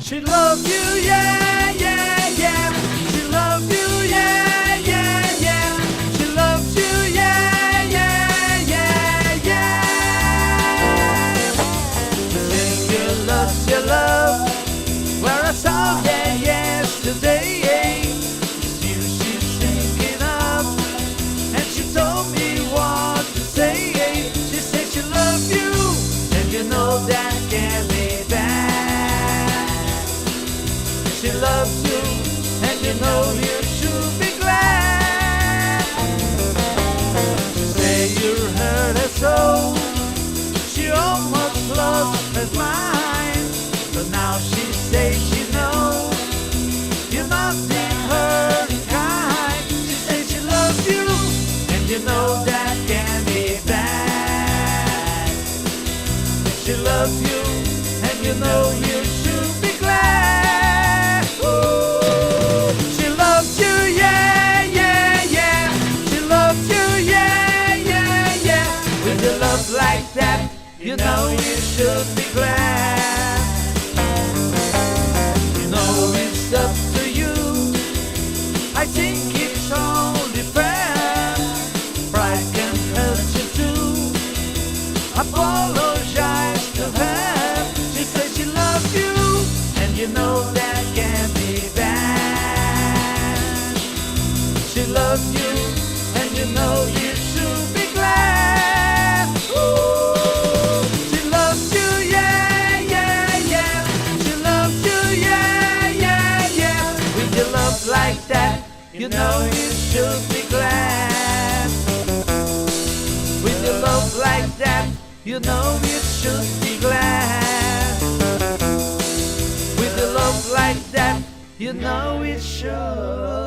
She loves you, yeah, yeah, yeah. She loves you, yeah, yeah, yeah. She loves you, yeah, yeah, yeah, yeah. Sing your love, where I saw that yesterday. It's you she's thinking of, and she told me what to say. She said she loves you, and you know that can't be bad. She loves you, and you know you should be glad. She say you hurt her so, she almost lost her mind. But now she says she knows you're not being her kind. She says she loves you, and you know that can be bad. She loves you, and you know you should be glad. Ooh. She loves you, yeah, yeah, yeah. She loves you, yeah, yeah, yeah. With a love like that, you know you should be glad. You know it's up to you. I think it's only fair. Pride can hurt you too. Apologize to her. She says she loves you, and you know that can be bad. She loves you, and you know you should be glad. Ooh. She loves you, yeah, yeah, yeah. She loves you, yeah, yeah, yeah. With your love like that, you know you should be glad. With your love like that, you know you should be glad. With a love like that, you know it should.